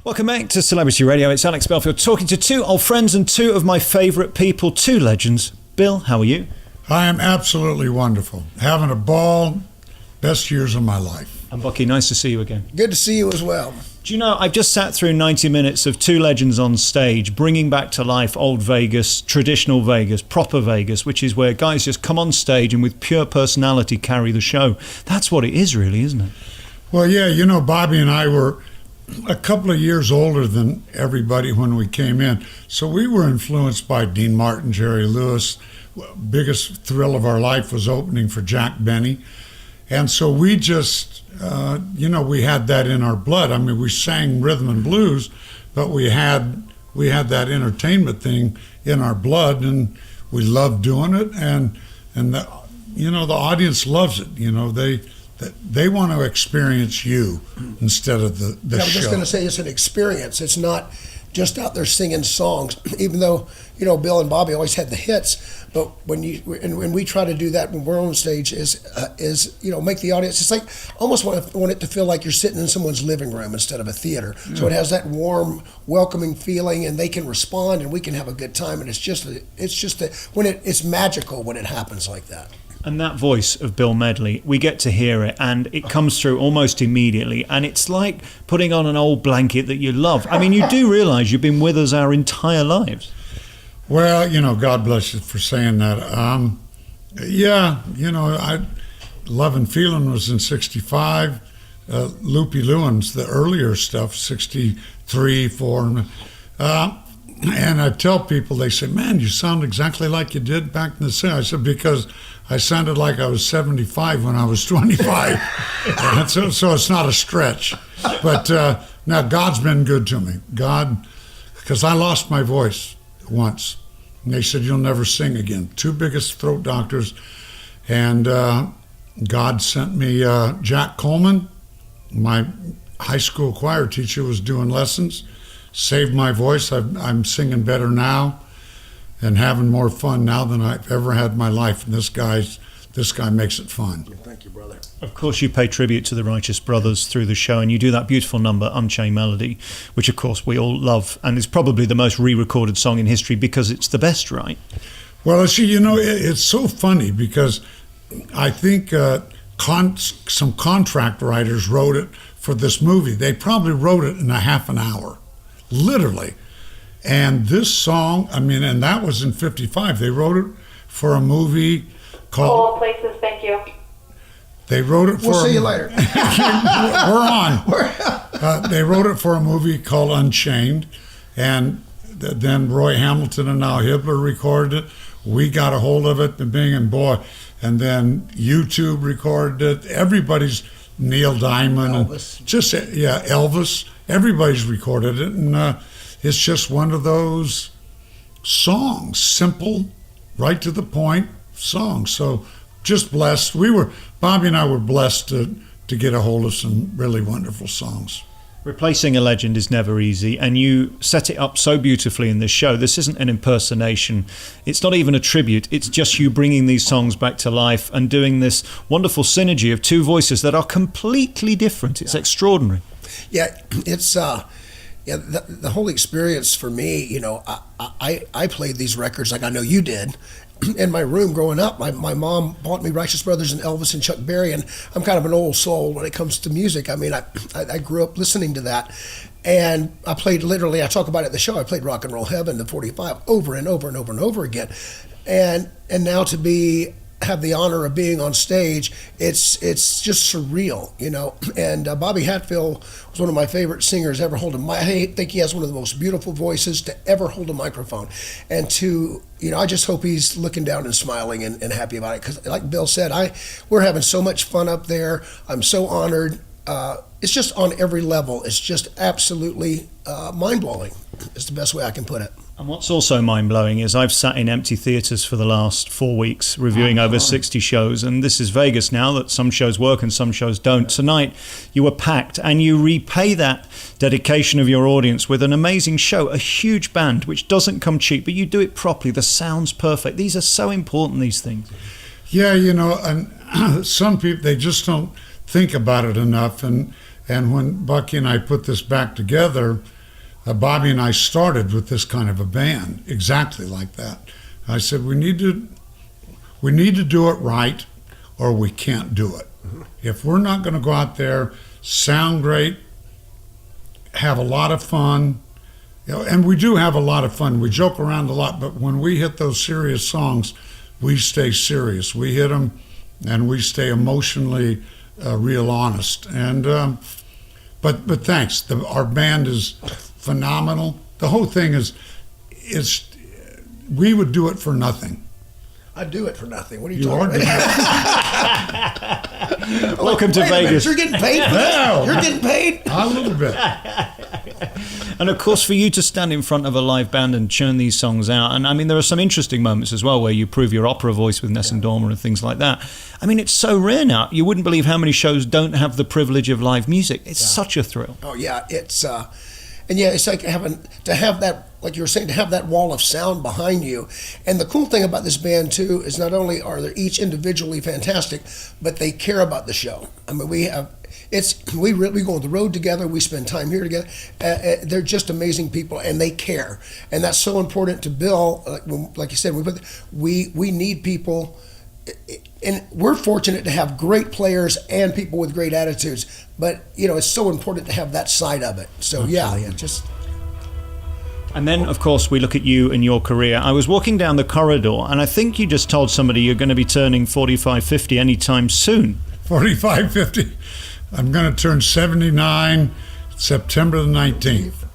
Welcome back to Celebrity Radio. It's Alex Belfield talking to two old friends and two of my favourite people, two legends. Bill, how are you? I am absolutely wonderful. Having a ball, best years of my life. And Bucky, nice to see you again. Good to see you as well. Do you know, I've just sat through 90 minutes of two legends on stage, bringing back to life old Vegas, traditional Vegas, proper Vegas, which is where guys just come on stage and with pure personality carry the show. That's what it is really, isn't it? Well, yeah, you know, Bobby and I were a couple of years older than everybody when we came in. So we were influenced by Dean Martin, Jerry Lewis. Biggest thrill of our life was opening for Jack Benny. And so we just, we had that in our blood. I mean, we sang rhythm and blues, but we had that entertainment thing in our blood, and we loved doing it. And the audience loves it. You know, they want to experience you instead of the show. I was just going to say it's an experience. It's not just out there singing songs, even though, you know, Bill and Bobby always had the hits. But when we try to do that when we're on stage is make the audience, it's like almost want it to feel like you're sitting in someone's living room instead of a theater. Yeah. So it has that warm, welcoming feeling, and they can respond, and we can have a good time. And it's magical when it happens like that. And that voice of Bill Medley, we get to hear it, and it comes through almost immediately, and it's like putting on an old blanket that you love. I mean, you do realise you've been with us our entire lives. Well, you know, God bless you for saying that. Love and Feeling was in 65. Loopy Lewin's, the earlier stuff, 63, 4. And I tell people, they say, man, you sound exactly like you did back in the 70s. I said, because I sounded like I was 75 when I was 25. And so it's not a stretch. But now God's been good to me. God, because I lost my voice once. And they said, you'll never sing again. Two biggest throat doctors. And God sent me Jack Coleman. My high school choir teacher was doing lessons. Saved my voice. I'm singing better now and having more fun now than I've ever had in my life. And this guy makes it fun. Thank you, brother. Of course, you pay tribute to the Righteous Brothers through the show, and you do that beautiful number, Unchained Melody, which, of course, we all love, and is probably the most re-recorded song in history because it's the best, right? Well, see, you know, it's so funny because I think some contract writers wrote it for this movie. They probably wrote it in a half an hour. Literally. And this song, I mean, and that was in 55. They wrote it for a movie called... All places, thank you. They wrote it for... We'll see you later. We're on. They wrote it for a movie called Unchained. And then Roy Hamilton and Al Hibbler recorded it. We got a hold of it, and boy. And then YouTube recorded it. Everybody's... Neil Diamond. Elvis. And Elvis. Everybody's recorded it, and it's just one of those songs, simple, right to the point songs. So just blessed. Bobby and I were blessed to get a hold of some really wonderful songs. Replacing a legend is never easy, and you set it up so beautifully in this show. This isn't an impersonation. It's not even a tribute. It's just you bringing these songs back to life and doing this wonderful synergy of two voices that are completely different. It's extraordinary. Yeah, it's the whole experience for me. You know, I played these records like I know you did. In my room growing up, my mom bought me Righteous Brothers and Elvis and Chuck Berry, and I'm kind of an old soul when it comes to music. I mean, I grew up listening to that, and I played literally, I talk about it in the show, I played Rock and Roll Heaven, the 45, over and over and over and over again. And now to have the honor of being on stage, it's just surreal, you know. And Bobby Hatfield was one of my favorite singers ever holding. I think he has one of the most beautiful voices to ever hold a microphone. And I just hope he's looking down and smiling and happy about it. Because like Bill said, we're having so much fun up there. I'm so honored. It's just on every level. It's just absolutely mind-blowing. It's the best way I can put it. And what's also mind-blowing is I've sat in empty theatres for the last 4 weeks reviewing over 60 shows, and this is Vegas now, that some shows work and some shows don't. Tonight you were packed, and you repay that dedication of your audience with an amazing show, a huge band, which doesn't come cheap, but you do it properly. The sound's perfect. These are so important, these things. Yeah, you know, and some people, they just don't think about it enough, and And when Bucky and I put this back together, Bobby and I started with this kind of a band, exactly like that. I said, we need to do it right, or we can't do it. If we're not going to go out there, sound great, have a lot of fun, and we do have a lot of fun. We joke around a lot, but when we hit those serious songs, we stay serious. We hit them, and we stay emotionally real honest. And but thanks. Our band is phenomenal. The whole thing is we would do it for nothing. I'd do it for nothing. What are you talking about? Welcome to Vegas. You're getting paid for this? You're getting paid? A little bit. And of course, for you to stand in front of a live band and churn these songs out, and I mean, there are some interesting moments as well where you prove your opera voice with Ness and Dormer and things like that. I mean, it's so rare now. You wouldn't believe how many shows don't have the privilege of live music. It's such a thrill. Oh yeah, it's like to have that, like you were saying, to have that wall of sound behind you. And the cool thing about this band too is not only are they each individually fantastic, but they care about the show. I mean, we go on the road together. We spend time here together. They're just amazing people, and they care, and that's so important to Bill. Like you said, we need people. And we're fortunate to have great players and people with great attitudes, but it's so important to have that side of it. So just. And then, of course, we look at you and your career. I was walking down the corridor, and I think you just told somebody you're going to be turning 45, 50 anytime soon. 45, 50. I'm going to turn 79 September the 19th.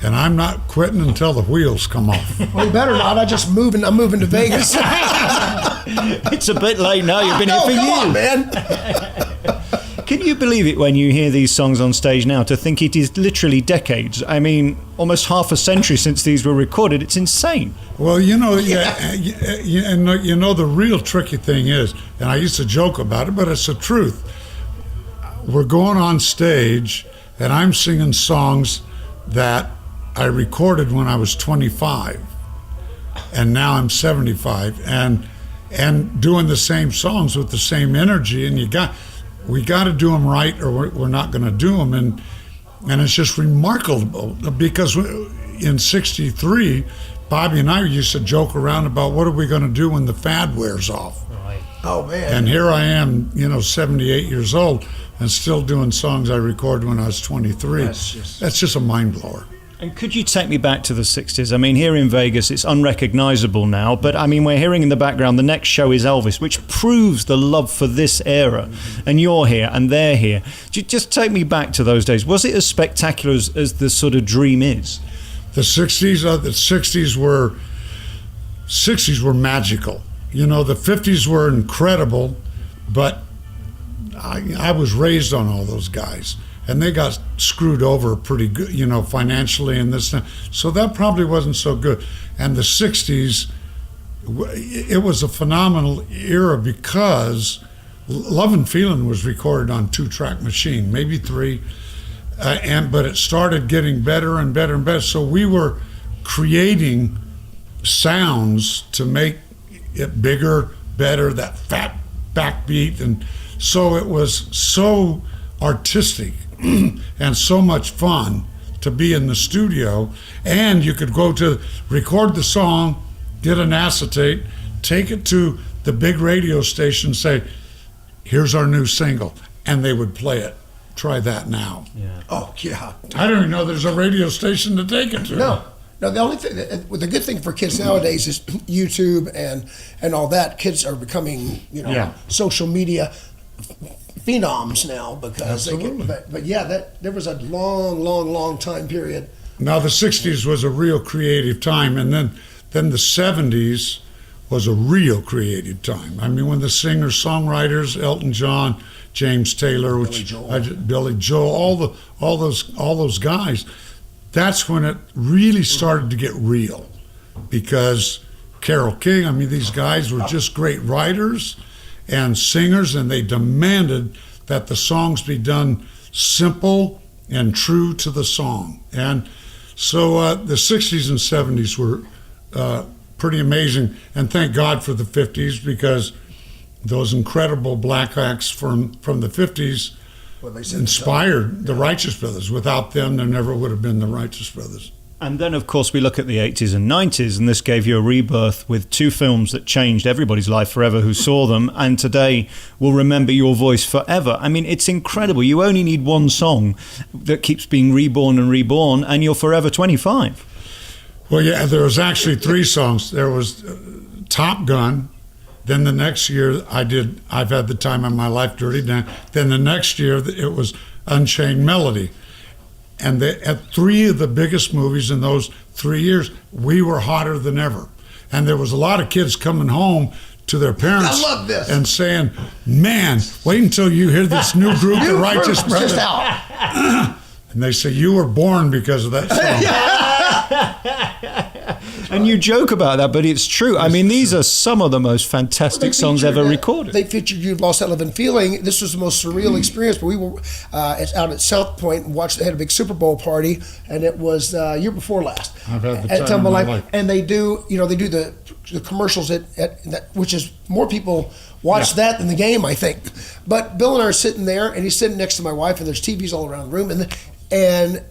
And I'm not quitting until the wheels come off. Well, you better not. I'm moving to Vegas. It's a bit late now. You've been here for years. On, man. Can you believe it when you hear these songs on stage now, to think it is literally decades? I mean, almost half a century since these were recorded. It's insane. Well, the real tricky thing is, and I used to joke about it, but it's the truth. We're going on stage, and I'm singing songs that I recorded when I was 25, and now I'm 75, and doing the same songs with the same energy, and we got to do them right, or we're not going to do them, and it's just remarkable, because in '63, Bobby and I used to joke around about what are we going to do when the fad wears off. Right. Oh man! And here I am, 78 years old, and still doing songs I recorded when I was 23. That's just a mind blower. And could you take me back to the 60s? I mean, here in Vegas, it's unrecognizable now, but I mean, we're hearing in the background, the next show is Elvis, which proves the love for this era. And you're here, and they're here. Just take me back to those days. Was it as spectacular as the sort of dream is? The 60s were magical. The 50s were incredible, but I was raised on all those guys. And they got screwed over pretty good, financially and this. So that probably wasn't so good. And the 60s, it was a phenomenal era because Love and Feeling was recorded on 2-track machine, maybe 3. But it started getting better and better and better. So we were creating sounds to make it bigger, better, that fat backbeat. And so it was so artistic and so much fun to be in the studio, and you could go to record the song, get an acetate, take it to the big radio station, say, here's our new single, and they would play it. Try that now. Yeah. Oh yeah. I don't even know there's a radio station to take it to. No, the only thing, the good thing for kids nowadays is YouTube and all that. Kids are becoming, social media phenoms now because there was a long time period. Now the 60s was a real creative time, and then the 70s was a real creative time. I mean, when the singer-songwriters, Elton John, James Taylor, Billy Joel, all those guys, that's when it really started to get real, because Carole King, I mean, these guys were just great writers and singers, and they demanded that the songs be done simple and true to the song. And so the 60s and 70s were pretty amazing, and thank God for the 50s, because those incredible black acts from the 50s Well, they said inspired the Righteous Brothers. Without them, there never would have been the Righteous Brothers. And then, of course, we look at the 80s and 90s, and this gave you a rebirth with two films that changed everybody's life forever who saw them, and today will remember your voice forever. I mean, it's incredible. You only need one song that keeps being reborn and reborn, and you're forever 25. Well, yeah, there was actually 3 songs. There was Top Gun. Then the next year I've Had the Time of My Life, Dirty Dan. Then the next year it was Unchained Melody. And at 3 of the biggest movies in those 3 years, we were hotter than ever. And there was a lot of kids coming home to their parents I love this. and saying, man, wait until you hear this new group, the Righteous Just Brothers. out. And they say, you were born because of that song. And you joke about that, but it's true. I mean, these are some of the most fantastic songs ever recorded. They featured "You Lost That Lovin' Feeling." This was the most surreal experience. But we were out at South Point and watched. They had a big Super Bowl party, and it was year before last. I've had the time of my life. And they do the commercials at that, which is more people watch that than the game, I think. But Bill and I are sitting there, and he's sitting next to my wife, and there's TVs all around the room, and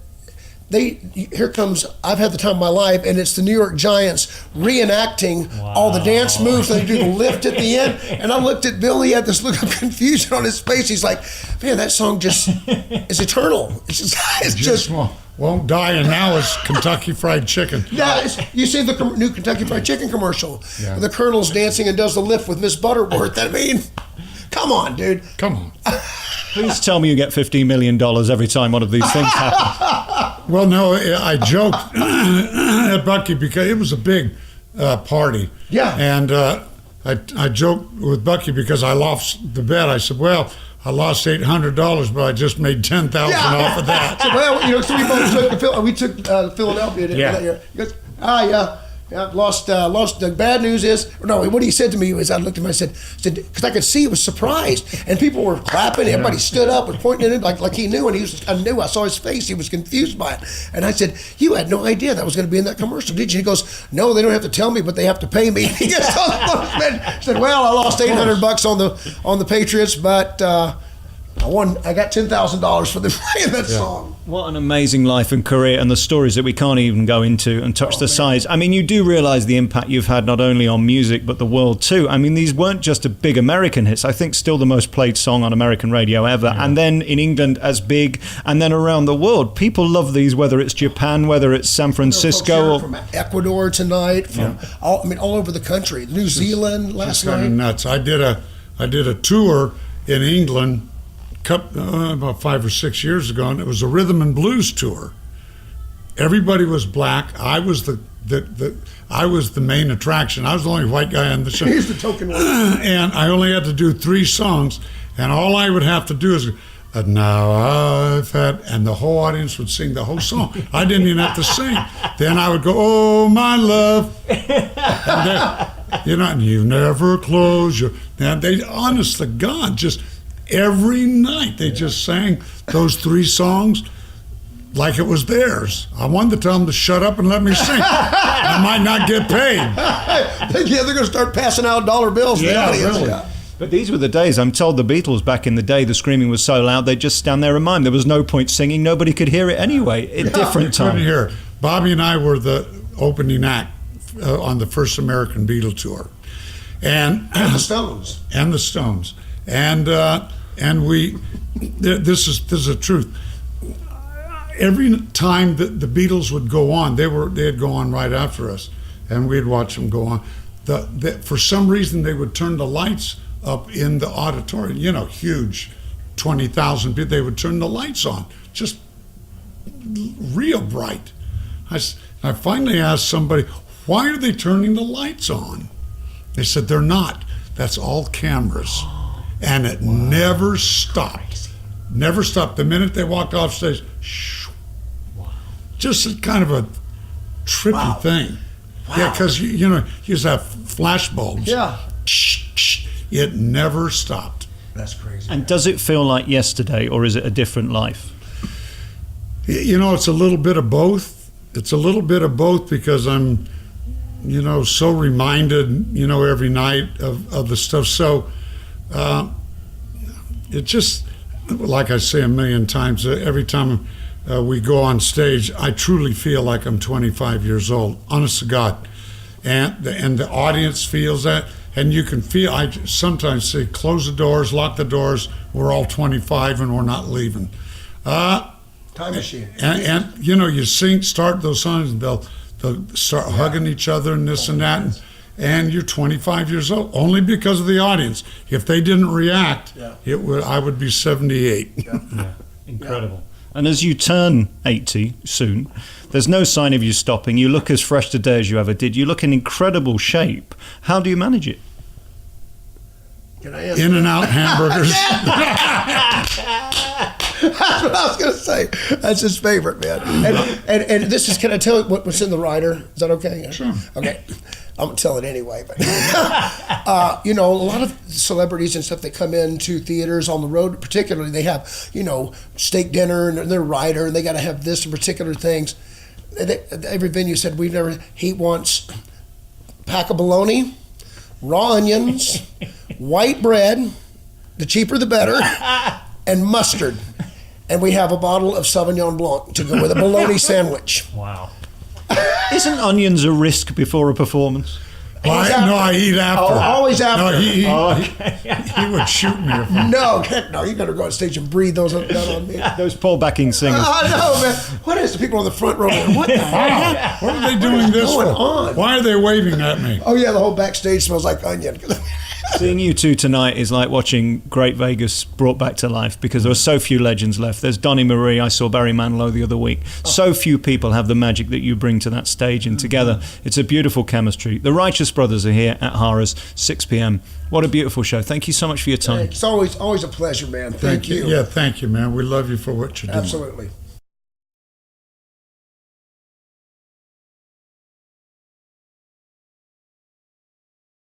here comes "I've Had the Time of My Life," and it's the New York Giants reenacting all the dance moves. They do the lift at the end, and I looked at Bill. He had this look of confusion on his face. He's like, "Man, that song just is eternal. It's just won't die." And now it's Kentucky Fried Chicken. Yeah, you see the new Kentucky Fried Chicken commercial. Yeah. The Colonel's dancing and does the lift with Miss Butterworth. I mean, come on, dude. Come on. Please tell me you get $15 million every time one of these things happens. Well, no, I joked at Bucky because it was a big party. Yeah. And I joked with Bucky because I lost the bet. I said, well, I lost $800, but I just made $10,000 off of that. So, well, so we both took Philadelphia that year. He goes, lost. The bad news is, no, what he said to me was, I looked at him, I said, because I could see he was surprised, and people were clapping, everybody stood up and pointing at him like he knew, and I saw his face, he was confused by it. And I said, you had no idea that was going to be in that commercial, did you? He goes, no, they don't have to tell me, but they have to pay me. He just said, well, I lost $800 on the Patriots, but I got $10,000 for them playing that song. What an amazing life and career, and the stories that we can't even go into and touch the size. I mean, you do realize the impact you've had not only on music but the world too. I mean, these weren't just a big American hits. I think still the most played song on American radio ever. Yeah. And then in England as big, and then around the world. People love these, whether it's Japan, whether it's San Francisco, or from Ecuador tonight, from all over the country. New Zealand last night. Nuts. I did a tour in England about 5 or 6 years ago, and it was a rhythm and blues tour. Everybody was black. I was the main attraction. I was the only white guy on the show. He's the token one. And I only had to do 3 songs, and all I would have to do is, now I've had, and the whole audience would sing the whole song. I didn't even have to sing. Then I would go, oh, my love. And and you never close your, and they, honest to God, just every night they just sang those 3 songs like it was theirs. I wanted to tell them to shut up and let me sing. I might not get paid. Yeah, they're going to start passing out dollar bills to the audience. Really. Yeah. But these were the days. I'm told the Beatles back in the day, the screaming was so loud they'd just stand there and mime. There was no point singing. Nobody could hear it anyway. Different time. Couldn't hear it. Bobby and I were the opening act on the first American Beatle tour. And the Stones. And the Stones. And we, this is the truth. Every time that the Beatles would go on, they'd go on right after us, and we'd watch them go on. For some reason, they would turn the lights up in the auditorium. Huge, 20,000 people. They would turn the lights on, just real bright. I finally asked somebody, why are they turning the lights on? They said, they're not. That's all cameras. And it never stopped. Never stopped. The minute they walked off stage, just kind of a trippy thing. Wow. Yeah, because you just have flash bulbs. Yeah. It never stopped. That's crazy. And does it feel like yesterday, or is it a different life? It's a little bit of both. It's a little bit of both because I'm, so reminded, every night of the stuff. So it just, like I say a million times, every time we go on stage, I truly feel like I'm 25 years old, honest to God. And the audience feels that. And you can feel, I sometimes say, close the doors, lock the doors, we're all 25 and we're not leaving. Time machine. And you start those songs, and they'll start hugging each other and this and that. And you're 25 years old, only because of the audience. If they didn't react, I would be 78. Yeah. Incredible. And as you turn 80 soon, there's no sign of you stopping. You look as fresh today as you ever did. You look in incredible shape. How do you manage it? In-N-Out hamburgers. That's what I was going to say. That's his favorite, man. And this is, can I tell you what's in the rider? Is that okay? Sure. Okay. I'm going to tell it anyway. But, a lot of celebrities and stuff that come into theaters on the road, particularly, they have, steak dinner and their rider, and they got to have this and particular things. Every venue said, he wants a pack of bologna, raw onions, white bread, the cheaper the better, and mustard. And we have a bottle of Sauvignon Blanc to go with a bologna sandwich. Wow. Isn't onions a risk before a performance? I eat after. Oh, always after. No, he would shoot me. No, you got to go on stage and breathe those down on me. Those Paul backing singers. I know, man. What is the people on the front row? What the hell? What are they doing this for? On? Why are they waving at me? Oh, yeah, the whole backstage smells like onion. Seeing you two tonight is like watching Great Vegas brought back to life, because there are so few legends left. There's Donnie Marie. I saw Barry Manilow the other week. So few people have the magic that you bring to that stage, and together it's a beautiful chemistry. The Righteous Brothers are here at Harrahs, 6 p.m. What a beautiful show. Thank you so much for your time. It's always a pleasure, man. Thank you. Yeah, thank you, man. We love you for what you do. Absolutely.